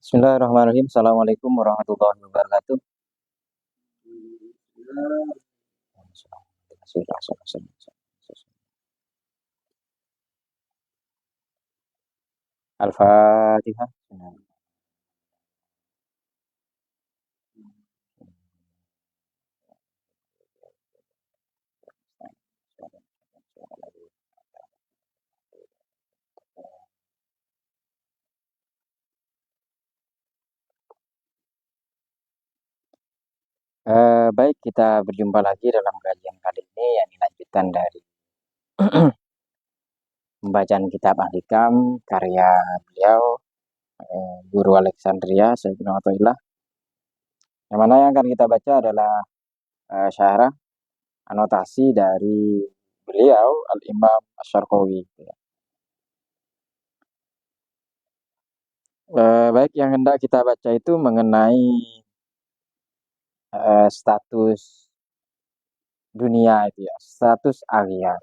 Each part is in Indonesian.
Bismillahirrahmanirrahim. Assalamualaikum warahmatullahi wabarakatuh. Al-Fatihah. Baik, kita berjumpa lagi dalam kajian kali ini yang dilanjutkan dari pembacaan kitab Al-Hikam karya beliau Guru Alexandria Sayyidina Athaillah. Yang mana yang akan kita baca adalah syarah anotasi dari beliau Al-Imam Asy-Syarqawi. Baik, yang hendak kita baca itu mengenai status dunia itu ya, status aghyar.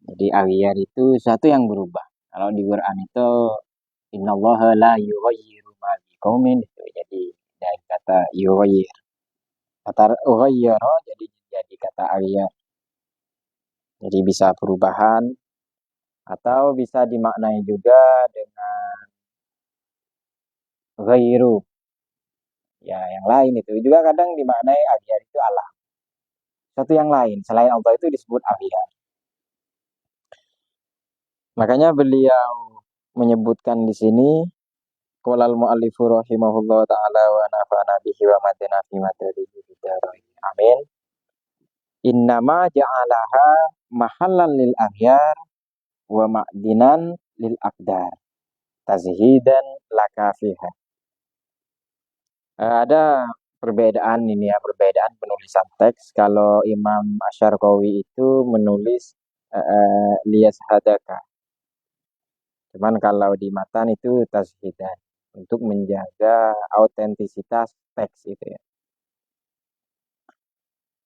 Jadi aghyar itu satu yang berubah. Kalau di Quran itu innallaha la yughayyiru ma biqaumin itu. Jadi dari kata yughayyir. Kata ughayyara jadi kata aghyar. Jadi bisa perubahan atau bisa dimaknai juga dengan ghairu. Ya, yang lain itu juga kadang dimaknai aghyar itu alam. Satu yang lain selain Allah itu disebut aghyar. Makanya beliau menyebutkan di sini qala al-mu'allifu rahimahullah ta'ala wa nafa'ana bihi wa madana fi madarihi bidarain. Amin. Innama ja'alaha mahallan lil aghyar wa ma'dinan lil aqdar tazhidan lakafiha. Ada perbedaan ini ya, perbedaan penulisan teks. Kalau Imam Asy-Syarqawi itu menulis liyas hadaka. Cuman kalau di matan itu tazhidan untuk menjaga autentisitas teks itu ya.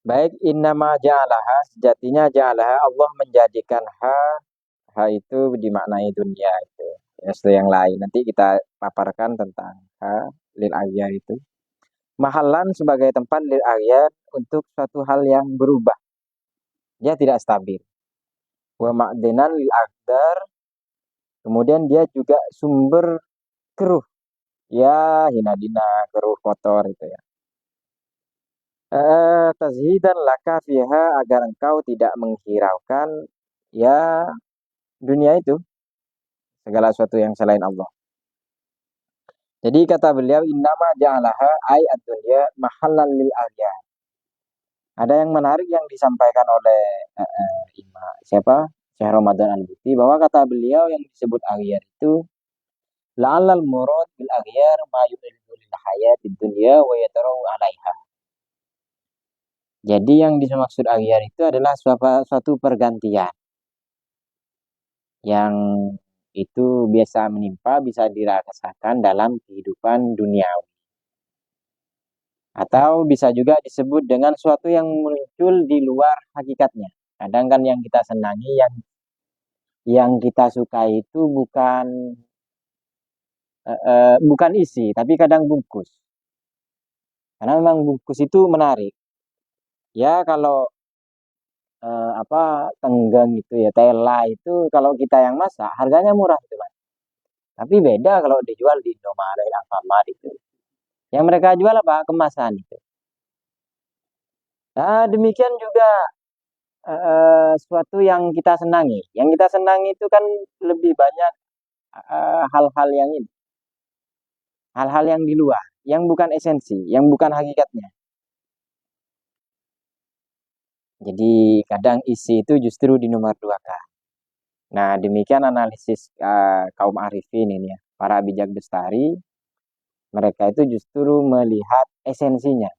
Baik, innama ja'alaha, sejatinya ja'alaha Allah menjadikan ha itu dimaknai dunia itu. Ya, sesuatu yang lain. Nanti kita paparkan tentang ha lil aghyar itu. Mahallan sebagai tempat lil aghyar untuk suatu hal yang berubah. Dia tidak stabil. Wa ma'dinan lil aqdar, kemudian dia juga sumber keruh. Ya, hinadina, keruh kotor itu ya. Tazhidan laka fiha, agar engkau tidak menghiraukan ya dunia itu, segala sesuatu yang selain Allah. Jadi kata beliau innama ja'alaha ay ad-dunya mahallan lil aghyar. Ada yang menarik yang disampaikan oleh siapa? Syekh Ramadan Al-Buti, bahwa kata beliau yang disebut aghyar itu la'allal murad bil aghyar ma yu'iddu lil hayatid dunya wa yadra'u 'alaiha. Jadi yang dimaksud aghyar itu adalah suatu pergantian yang itu biasa menimpa, bisa dirasakan dalam kehidupan duniawi. Atau bisa juga disebut dengan suatu yang muncul di luar hakikatnya. Kadang kan yang kita senangi, yang kita sukai itu bukan isi, tapi kadang bungkus. Karena memang bungkus itu menarik. Ya kalau tenggang itu ya, tela itu kalau kita yang masak harganya murah itu Mas. Tapi beda kalau dijual di Indomaret, Alfamart itu. Yang mereka jual apa? Kemasan itu. Nah, demikian juga sesuatu yang kita senangi. Yang kita senangi itu kan lebih banyak hal-hal yang ini. Hal-hal yang di luar, yang bukan esensi, yang bukan hakikatnya. Jadi kadang isi itu justru di nomor 2K. Nah, demikian analisis kaum arifin ini ya. Para bijak bestari, mereka itu justru melihat esensinya.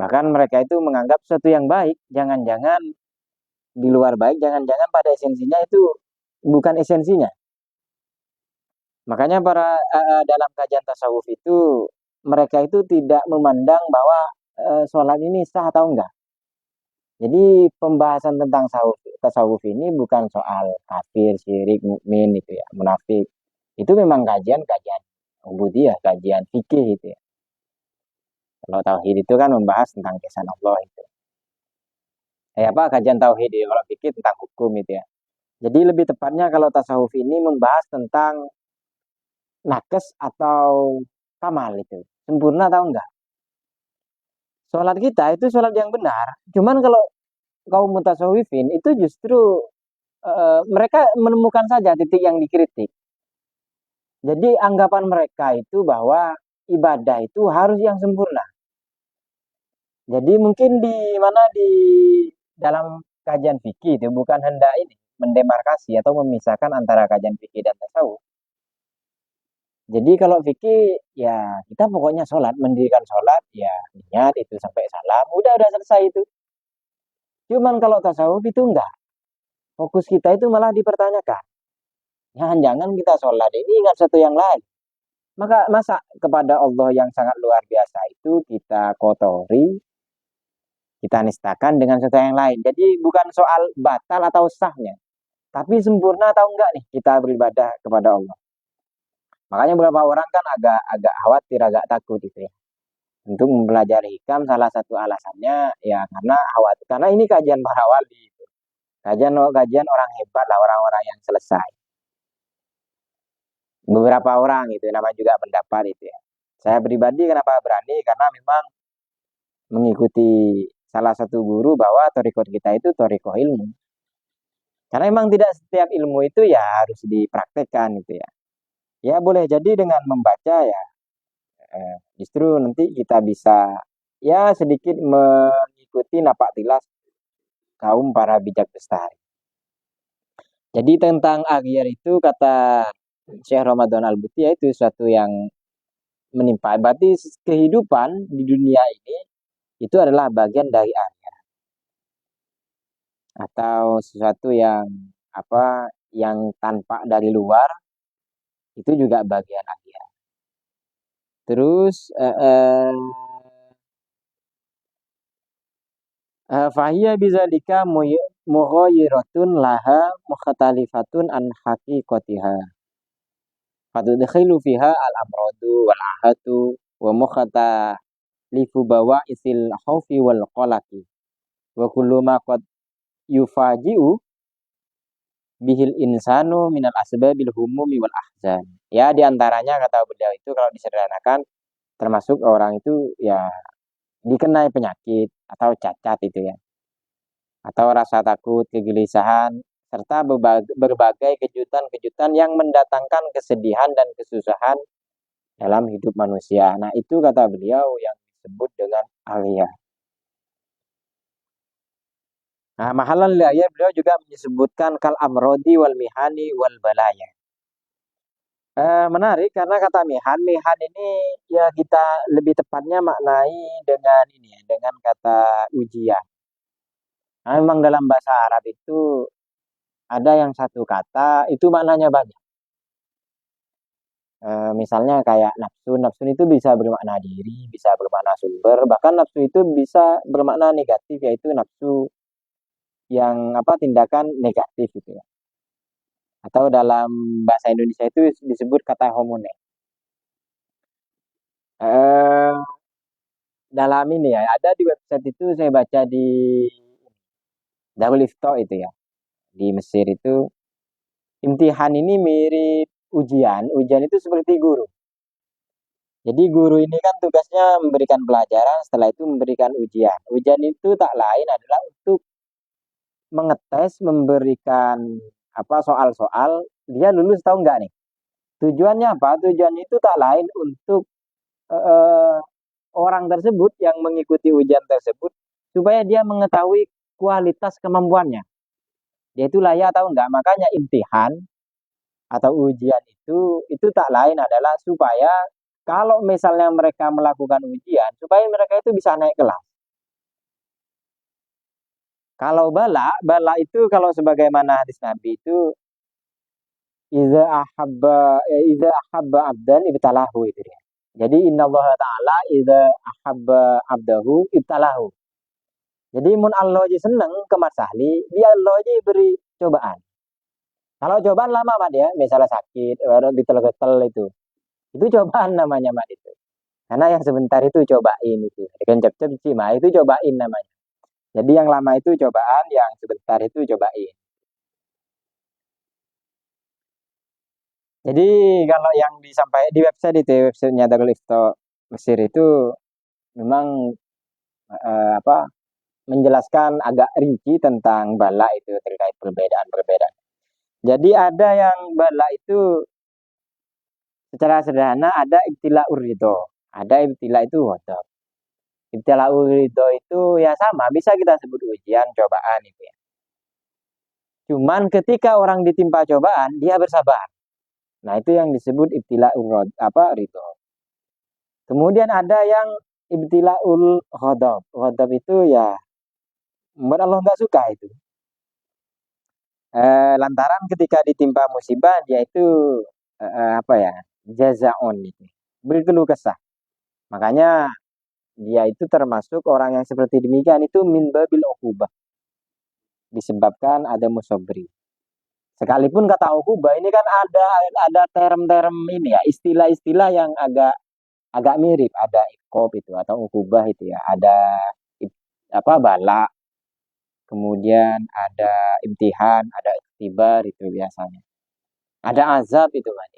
Bahkan mereka itu menganggap sesuatu yang baik, jangan-jangan di luar baik, jangan-jangan pada esensinya itu bukan esensinya. Makanya dalam kajian tasawuf itu mereka itu tidak memandang bahwa sholat ini sah atau enggak. Jadi pembahasan tentang tasawuf ini bukan soal kafir, syirik, mukmin itu ya, munafik. Itu memang kajian-kajian ubudiyah, kajian fikih itu ya. Kalau tauhid itu kan membahas tentang kesan Allah itu. Apa kajian tauhid ya, kalau fikih tentang hukum itu ya. Jadi lebih tepatnya kalau tasawuf ini membahas tentang nakes atau kamal itu. Sempurna atau enggak? Sholat kita itu sholat yang benar. Cuman kalau kaum mutasawifin itu justru mereka menemukan saja titik yang dikritik. Jadi anggapan mereka itu bahwa ibadah itu harus yang sempurna. Jadi mungkin di mana di dalam kajian fikih itu bukan hendak ini mendemarkasi atau memisahkan antara kajian fikih dan tasawuf. Jadi kalau fikih ya kita pokoknya sholat, mendirikan sholat ya niat itu sampai salam, udah selesai itu. Cuman kalau tasawuf itu enggak. Fokus kita itu malah dipertanyakan. Jangan-jangan kita sholat ini ingat satu yang lain. Maka masa kepada Allah yang sangat luar biasa itu kita kotori, kita nistakan dengan sesuatu yang lain. Jadi bukan soal batal atau sahnya, tapi sempurna atau enggak nih kita beribadah kepada Allah. Makanya beberapa orang kan agak khawatir, agak takut gitu ya. Untuk mempelajari hikam salah satu alasannya ya karena khawatir. Karena ini kajian para wali itu. Kajian orang hebat lah, orang-orang yang selesai. Beberapa orang itu nama juga pendapat itu ya. Saya pribadi kenapa berani karena memang mengikuti salah satu guru bahwa toriko kita itu toriko ilmu. Karena memang tidak setiap ilmu itu ya harus dipraktekkan gitu ya. Ya boleh jadi dengan membaca ya justru nanti kita bisa ya sedikit mengikuti napak tilas kaum para bijak bestari. Jadi tentang akhir itu kata Syekh Ramadan Al-Buti itu suatu yang menimpa. Berarti kehidupan di dunia ini itu adalah bagian dari akhir atau sesuatu yang yang tanpa dari luar itu juga bagian akhir. Terus fahiyya bizalika mughayyiratun laha mukhtalifatun an haqiqatiha. Fatudkhilu fiha al-amradu wal ahatu wa mukhtalifu bawa'isil khaufi wal qalaqi. Wa kullu ma qad yufaji'u bihil insanu minal asbabil humumi wal ahzan. Ya diantaranya kata beliau itu kalau disederhanakan termasuk orang itu ya dikenai penyakit atau cacat itu ya. Atau rasa takut, kegelisahan, serta berbagai kejutan-kejutan yang mendatangkan kesedihan dan kesusahan dalam hidup manusia. Nah itu kata beliau yang disebut dengan aliyah. Nah, mahalan liaya beliau juga menyebutkan kal amrodi wal mihani wal balaya. Menarik karena kata mihan ini ya kita lebih tepatnya maknai dengan ini ya, dengan kata ujian. Nah, memang dalam bahasa Arab itu ada yang satu kata itu maknanya banyak. Misalnya kayak nafsu, nafsu itu bisa bermakna diri, bisa bermakna sumber, bahkan nafsu itu bisa bermakna negatif yaitu nafsu yang tindakan negatif gitu ya. Atau dalam bahasa Indonesia itu disebut kata homone. Eh, dalam ini ya, ada di website itu saya baca di Darul Ifta itu ya, di Mesir itu imtihan ini mirip ujian. Ujian itu seperti guru. Jadi guru ini kan tugasnya memberikan pelajaran, setelah itu memberikan ujian. Ujian itu tak lain adalah untuk mengetes, memberikan soal-soal, dia lulus tahu enggak nih. Tujuannya apa? Tujuannya itu tak lain untuk eh, orang tersebut yang mengikuti ujian tersebut supaya dia mengetahui kualitas kemampuannya. Dia itu layak atau enggak. Makanya imtihan atau ujian itu tak lain adalah supaya kalau misalnya mereka melakukan ujian supaya mereka itu bisa naik kelas. Kalau bala itu kalau sebagaimana hadis Nabi itu iza ahabba abdan ibtalahu itu dia. Jadi inna Allah Ta'ala iza ahabba abdahu ibtalahu. Jadi mun Allah aja seneng ke Mat Sahli, dia Allah aja beri cobaan. Kalau cobaan lama mat ya, misalnya sakit, baru ditel-getel itu cobaan namanya mat itu. Karena yang sebentar itu cobain itu, dengan cep-cep cima itu cobain namanya. Jadi yang lama itu cobaan, yang sebentar itu cobain. Jadi kalau yang disampaikan di website itu, websitenya Darul Ifta Mesir itu memang apa menjelaskan agak rinci tentang bala itu terkait perbedaan-perbedaan. Jadi ada yang bala itu secara sederhana ada ibtila urido, ada ibtila itu wadab. Ibtila urido itu ya sama, bisa kita sebut ujian, cobaan itu ya. Cuman ketika orang ditimpa cobaan, dia bersabar. Nah, itu yang disebut ibtila urod apa ridho. Kemudian ada yang ibtila ul ghadab. Ghadab itu ya membuat Allah nggak suka itu. Lantaran ketika ditimpa musibah dia itu apa ya jazaon itu berkeluh kesah. Makanya dia itu termasuk orang yang seperti demikian itu min babil ukubah disebabkan ada musobri. Sekalipun kata ukubah ini kan ada term-term ini ya istilah-istilah yang agak agak mirip, ada ikob itu atau ukubah itu ya, ada apa bala, kemudian ada imtihan, ada iktibar itu biasanya. Ada azab itu kan.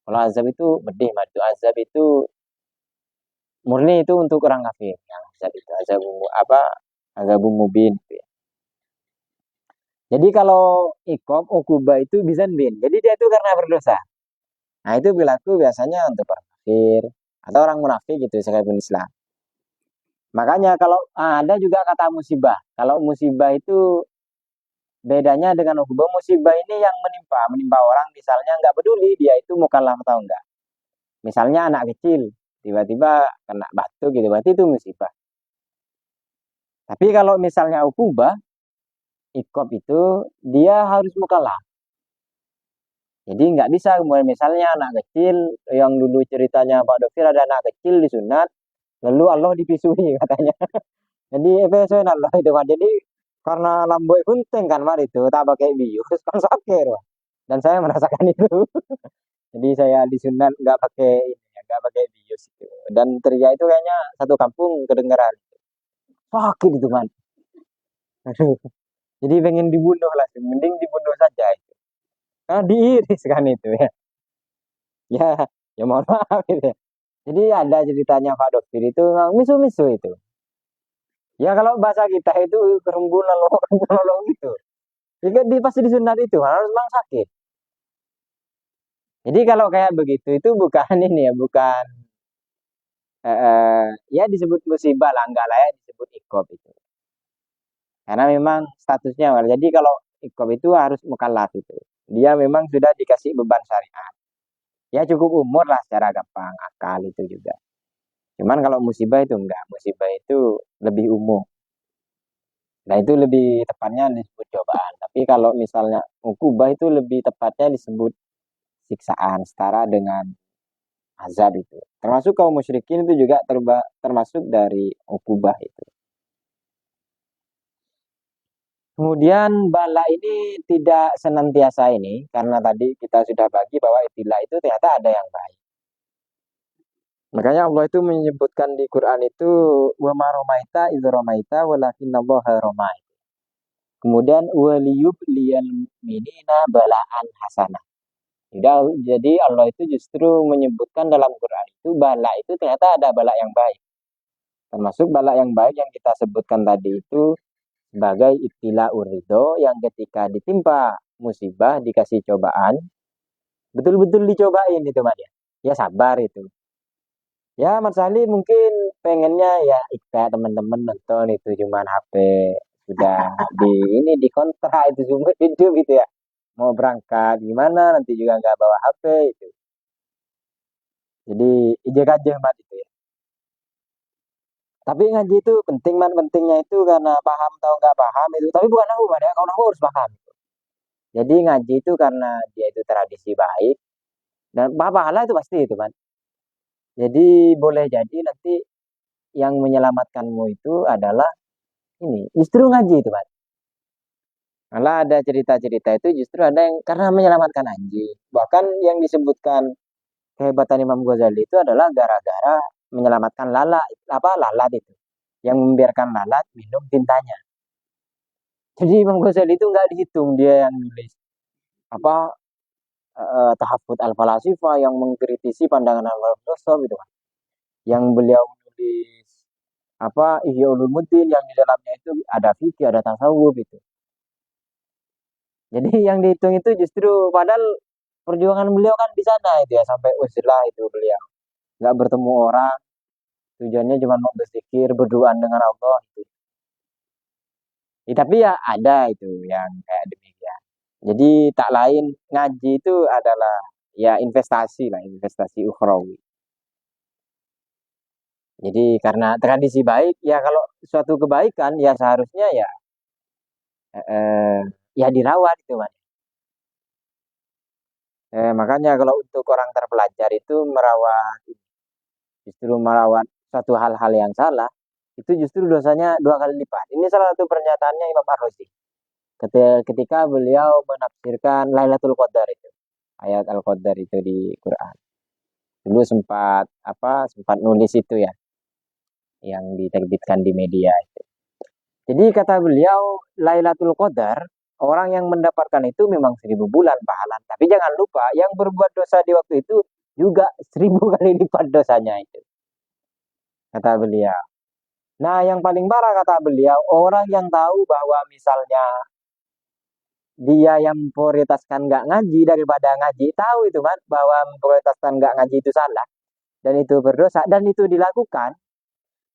Kalau azab itu bedih mah itu azab itu murni itu untuk orang kafir. Yang azab itu azab apa? Azab mubin gitu ya. Jadi kalau ikom ukubah itu bisa bin. Jadi dia itu karena berdosa. Nah itu berlaku biasanya untuk orang kafir atau orang munafik gitu sekalipun Islam. Makanya kalau ada juga kata musibah. Kalau musibah itu bedanya dengan ukubah. Musibah ini yang menimpa orang misalnya nggak peduli dia itu mukallaf atau enggak. Misalnya anak kecil tiba-tiba kena batu gitu, berarti itu musibah. Tapi kalau misalnya ukubah, ikob itu dia harus mukallaf. Jadi nggak bisa kemudian misalnya anak kecil yang dulu ceritanya Pak Dokter ada anak kecil disunat, lalu Allah dipisui katanya. Jadi itu Allah itu Pak. Jadi karena lamboy gunting kan Pak itu tak pakai bius kan sakit Pak. Dan saya merasakan itu. Jadi saya disunat nggak pakai ini, nggak pakai bius itu. Dan teriak itu kayaknya satu kampung kedengeran. Sakit itu man. Aduh. Jadi pengen dibunuh lah, mending dibunuh saja itu. Karena diiris kan itu ya. Ya, ya mohon maaf gitu ya. Jadi ada ceritanya Pak Dokter itu memang misu-misu itu. Ya kalau bahasa kita itu kerumbulan lo gitu. Jadi di pasti disunat itu harus memang sakit. Jadi kalau kayak begitu itu bukan ini ya, bukan ya disebut musibah lah, enggak layak disebut ikob itu. Karena memang statusnya. Jadi kalau ikob itu harus mukallaf itu. Dia memang sudah dikasih beban syariat. Ya cukup umur lah secara gampang, akal itu juga. Cuman kalau musibah itu enggak, musibah itu lebih umum. Nah itu lebih tepatnya disebut cobaan. Tapi kalau misalnya ukubah itu lebih tepatnya disebut siksaan, setara dengan azab itu. Termasuk kaum musyrikin itu juga termasuk dari ukubah itu. Kemudian bala ini tidak senantiasa ini, karena tadi kita sudah bagi bahwa ibtila itu ternyata ada yang baik. Makanya Allah itu menyebutkan di Quran itu wa ma romaita idz romaita walakinallaha romai. Kemudian waliyub liyal minina balaan hasanah. Jadi Allah itu justru menyebutkan dalam Quran itu bala itu ternyata ada bala yang baik. Termasuk bala yang baik yang kita sebutkan tadi itu sebagai ibtila urido yang ketika ditimpa musibah dikasih cobaan betul-betul dicobain itu Mas ya. Ya sabar itu. Ya Mas Ali mungkin pengennya ya kayak teman-teman nonton itu cuman HP sudah di ini di kontra itu sumber hidup gitu ya. Mau berangkat gimana nanti juga nggak bawa HP itu. Jadi ijek aja Mat itu ya. Tapi ngaji itu penting man pentingnya itu karena paham atau nggak paham itu. Tapi bukan aku Mat ya, kalau aku harus paham. Jadi ngaji itu karena dia itu tradisi baik dan pahala itu pasti itu Mat. Jadi boleh jadi nanti yang menyelamatkanmu itu adalah ini justru ngaji itu Mas. Malah ada cerita-cerita itu justru ada yang karena menyelamatkan anjing. Bahkan yang disebutkan kehebatan Imam Ghazali itu adalah gara-gara menyelamatkan lalat itu yang membiarkan lalat minum tintanya. Jadi Imam Ghazali itu nggak dihitung dia yang nulis apa Tahafut al-Falasifah yang mengkritisi pandangan al-filosof itu kan. Yang beliau menulis apa Ihya Ulumuddin yang di dalamnya itu ada fikih, ada tasawuf itu. Jadi yang dihitung itu justru padahal perjuangan beliau kan di sana itu ya sampai uzlah itu beliau nggak bertemu orang tujuannya cuma mau berzikir berdoa dengan Allah itu. Ya, tapi ya ada itu yang kayak demikian. Jadi tak lain ngaji itu adalah ya investasi lah, investasi ukhrawi. Jadi karena tradisi baik ya kalau suatu kebaikan ya seharusnya ya ya dirawat itu Mas. Makanya kalau untuk orang terpelajar itu justru merawat satu hal-hal yang salah itu justru dosanya 2 kali lipat. Ini salah satu pernyataannya Imam Ar-Razi ketika beliau menafsirkan Lailatul Qadar itu ayat Al-Qadar itu di Quran. Dulu sempat nulis itu ya yang diterbitkan di media itu. Jadi kata beliau Lailatul Qadar orang yang mendapatkan itu memang 1.000 bulan pahala. Tapi jangan lupa yang berbuat dosa di waktu itu juga 1.000 kali lipat dosanya itu. Kata beliau. Nah yang paling parah kata beliau orang yang tahu bahwa misalnya dia yang memprioritaskan nggak ngaji daripada ngaji tahu itu kan bahwa memprioritaskan nggak ngaji itu salah dan itu berdosa dan itu dilakukan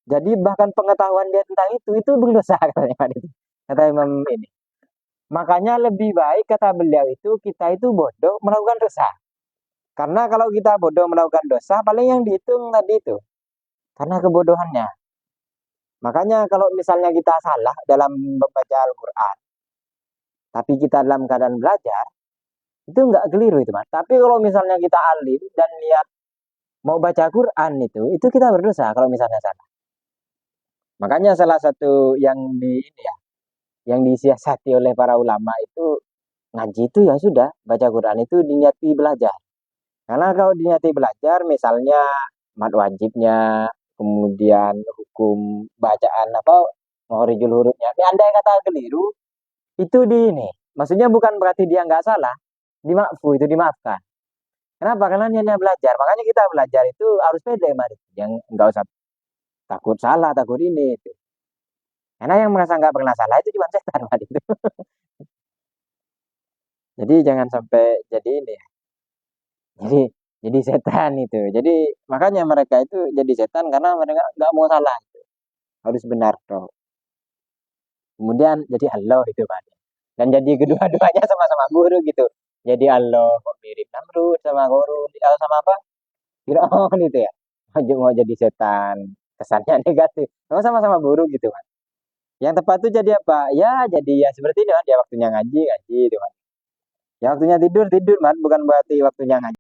jadi bahkan pengetahuan dia tentang itu berdosa katanya kata Imam ini. Makanya lebih baik kata beliau itu kita itu bodoh melakukan dosa. Karena kalau kita bodoh melakukan dosa paling yang dihitung tadi itu karena kebodohannya. Makanya kalau misalnya kita salah dalam membaca Al-Quran tapi kita dalam keadaan belajar itu nggak keliru itu Mas. Tapi kalau misalnya kita alim dan niat mau baca Quran itu kita berdosa kalau misalnya salah. Makanya salah satu yang yang disiasati oleh para ulama itu ngaji itu ya sudah baca Quran itu diniati belajar. Karena kalau diniati belajar misalnya mat wajibnya, kemudian hukum bacaan makhorijul hurufnya. Andai kata keliru itu di ini. Maksudnya bukan berarti dia nggak salah, dimakfu itu dimaafkan. Kenapa? Karena niatnya belajar. Makanya kita belajar itu harus pede, mari. Yang nggak usah takut salah, takut ini. Itu. Karena yang merasa nggak pernah salah itu cuma setan, mari. Itu. Jadi jangan sampai jadi ini ya. Jadi setan itu. Jadi makanya mereka itu jadi setan karena mereka nggak mau salah. Itu. Harus benar toh. Kemudian jadi Allah itu, mari. Dan jadi kedua-duanya sama-sama guru gitu. Jadi Allah kok mirip Namrud sama guru, sama apa? Firaun itu ya. Mau jadi setan, kesannya negatif. Sama-sama buruk gitu kan. Yang tepat tuh jadi apa? Ya jadi ya seperti itu kan. Ya waktunya ngaji, ngaji itu kan. Ya waktunya tidur, tidur kan. Bukan berarti waktunya ngaji.